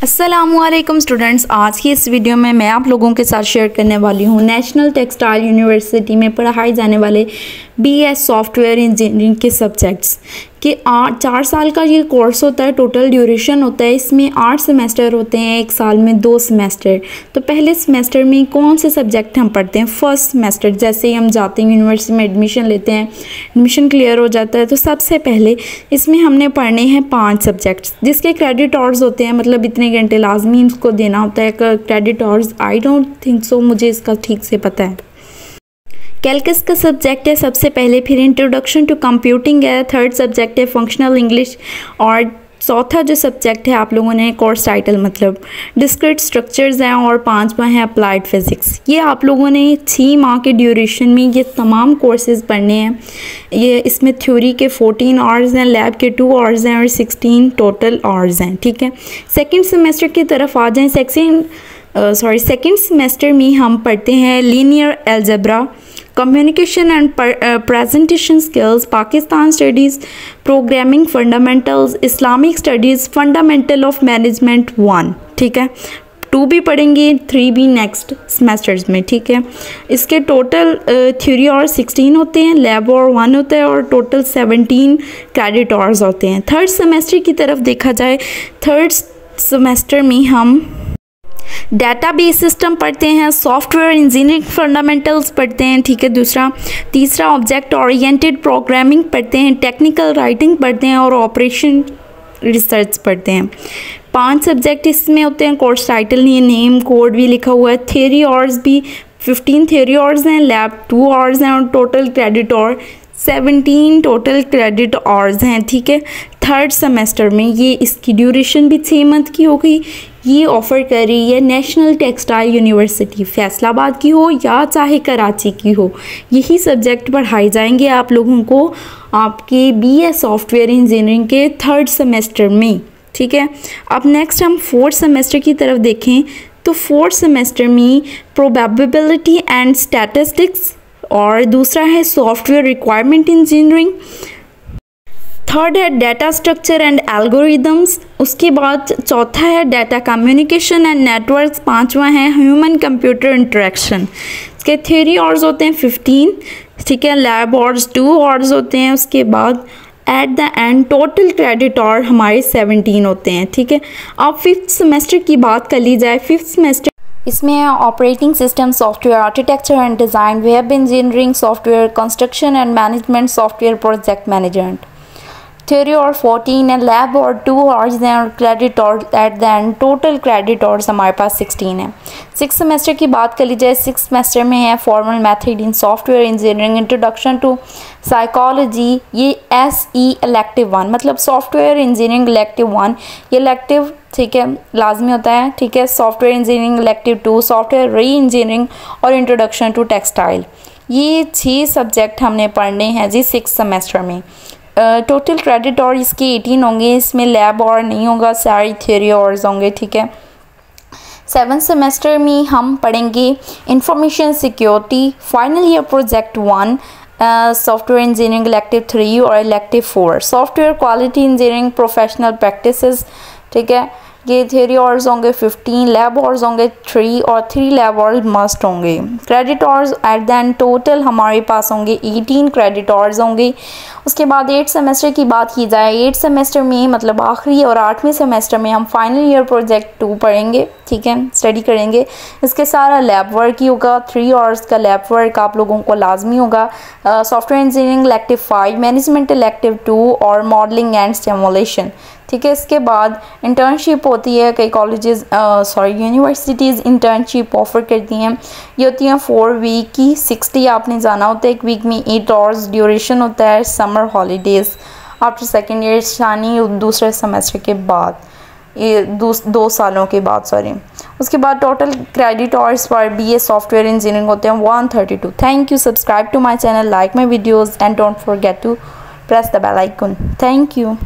अस्सलामुअलैकुम स्टूडेंट्स, आज की इस वीडियो में मैं आप लोगों के साथ शेयर करने वाली हूँ नेशनल टेक्सटाइल यूनिवर्सिटी में पढ़ाए जाने वाले बीएस सॉफ्टवेयर इंजीनियरिंग के सब्जेक्ट्स कि 4 साल का ये कोर्स होता है। टोटल ड्यूरेशन होता है, इसमें 8 सेमेस्टर होते हैं, एक साल में 2 सेमेस्टर। तो पहले सेमेस्टर में कौन से सब्जेक्ट हम पढ़ते हैं? फर्स्ट सेमेस्टर जैसे ही हम जाते हैं यूनिवर्सिटी में एडमिशन लेते हैं, एडमिशन क्लियर हो जाता है, तो सबसे पहले इसमें हमने पढ़ने हैं 5 सब्जेक्ट्स जिसके क्रेडिट आवर्स होते हैं, मतलब इतने घंटे लाजमी इसको देना होता है credit hours. I don't think so, मुझे इसका ठीक से पता है। कैलकस का सब्जेक्ट है सबसे पहले, फिर इंट्रोडक्शन टू कंप्यूटिंग है, थर्ड सब्जेक्ट है फंक्शनल इंग्लिश, और चौथा जो सब्जेक्ट है आप लोगों ने कोर्स टाइटल मतलब डिस्क्रीट स्ट्रक्चर्स हैं, और 5वां है अप्लाइड फिज़िक्स। ये आप लोगों ने 6 माह के ड्यूरेशन में ये तमाम कोर्सेज पढ़ने हैं। ये इसमें थ्योरी के 14 आवर्स हैं, लैब के 2 आवर्स हैं और 16 टोटल आवर्स हैं। ठीक है, सेकेंड सेमेस्टर की तरफ आ जाएँ। सेकेंड सेमेस्टर में हम पढ़ते हैं linear algebra, communication and presentation skills, Pakistan studies, programming fundamentals, Islamic studies, fundamental of management 1। ठीक है, 2 भी पढ़ेंगे, 3 भी नेक्स्ट सेमेस्टर्स में। ठीक है, इसके टोटल थ्योरी और 16 होते हैं, लैब और 1 होता है, और टोटल 17 क्रेडिट आवर्स होते हैं। थर्ड सेमेस्टर की तरफ देखा जाए, थर्ड सेमेस्टर में हम डेटाबेस सिस्टम पढ़ते हैं, सॉफ्टवेयर इंजीनियरिंग फंडामेंटल्स पढ़ते हैं। ठीक है, तीसरा ऑब्जेक्ट ओरिएंटेड प्रोग्रामिंग पढ़ते हैं, टेक्निकल राइटिंग पढ़ते हैं और ऑपरेशन रिसर्च पढ़ते हैं। 5 सब्जेक्ट इसमें होते हैं, कोर्स टाइटल नहीं, नेम कोड भी लिखा हुआ है। थ्योरी आवर्स भी 15 थ्योरी आवर्स हैं, लैब 2 आवर्स हैं, और टोटल क्रेडिट और 17 टोटल क्रेडिट आवर्स हैं। ठीक है, थर्ड सेमेस्टर में ये इसकी ड्यूरेशन भी 6 मंथ की हो गई। ये ऑफ़र कर रही है नेशनल टेक्सटाइल यूनिवर्सिटी, फैसलाबाद की हो या चाहे कराची की हो, यही सब्जेक्ट पढ़ाए जाएंगे आप लोगों को आपके बीएस सॉफ्टवेयर इंजीनियरिंग के थर्ड सेमेस्टर में। ठीक है, अब नेक्स्ट हम फोर्थ सेमेस्टर की तरफ देखें तो फोर्थ सेमेस्टर में प्रोबेबिलिटी एंड स्टैटिस्टिक्स, और दूसरा है सॉफ्टवेयर रिक्वायरमेंट इंजीनियरिंग, थर्ड है डाटा स्ट्रक्चर एंड एल्गोरिदम्स, उसके बाद चौथा है डाटा कम्युनिकेशन एंड नेटवर्क्स, 5वां है ह्यूमन कंप्यूटर इंटरेक्शन। इसके थ्योरी आवर्स होते हैं 15। ठीक है, लैब आवर्स 2 आवर्स होते हैं। उसके बाद at the end total credit hour हमारे 17 होते हैं। ठीक है, अब फिफ्थ सेमेस्टर की बात कर ली जाए। फिफ्थ सेमेस्टर इसमें operating system software, architecture and design, web engineering software, construction and management software, project management. Theory और 14 है, लैब और 2 आवर्स हैं, और क्रेडिट और eight the end total credit hours हमारे पास 16 है। 6 सेमेस्टर की बात कर ली जाए, 6 सेमेस्टर में है formal method in software engineering, introduction to psychology, ये SE इलेक्टिव 1 मतलब सॉफ्टवेयर इंजीनियरिंग इलेक्टिव 1, ये इलेक्टिव ठीक है लाजमी होता है। ठीक है, सॉफ्टवेयर इंजीनियरिंग इलेक्टिव 2, सॉफ्टवेयर री इंजीनियरिंग और इंट्रोडक्शन टू टेक्सटाइल। ये 6 सब्जेक्ट हमने पढ़ने हैं जी 6 सेमेस्टर में। टोटल क्रेडिट और इसके 18 होंगे, इसमें लैब और नहीं होगा, सारी थ्योरी आवर्स होंगे। ठीक है, 7th सेमेस्टर में हम पढ़ेंगे information security, final year project 1, software engineering elective 3 और elective 4, software quality engineering professional practices. ठीक है, ये थ्योरी आवर्स होंगे 15, लैब आवर्स होंगे 3 और 3 लैब आवर्स मस्ट होंगे। Credit hours eight the end total हमारे पास होंगे 18 क्रेडिट आवर्स होंगे। उसके बाद 8 सेमेस्टर की बात की जाए, 8 सेमेस्टर में मतलब आखिरी और 8वें सेमेस्टर में हम फाइनल ईयर प्रोजेक्ट 2 पढ़ेंगे। ठीक है, स्टडी करेंगे, इसके सारा लैब वर्क ही होगा, 3 आवर्स का लैब वर्क आप लोगों को लाजमी होगा। Software engineering elective 5, management elective 2 और मॉडलिंग एंड स्टिमुलेशन। ठीक है, इसके बाद इंटर्नशिप होती है, कई कॉलेजेस यूनिवर्सिटीज़ इंटर्नशिप ऑफ़र करती हैं। ये होती हैं 4 वीक की, 60 आपने जाना होता है, 1 वीक में 8 आवर्स ड्यूरेशन होता है। Summer holidays after second year यानी दूसरे सेमेस्टर के बाद, ये 2 सालों के बाद उसके बाद total credit hours for BS software engineering होते हैं 132। Thank you, subscribe to my channel, like my videos and don't forget to press the bell icon. Thank you.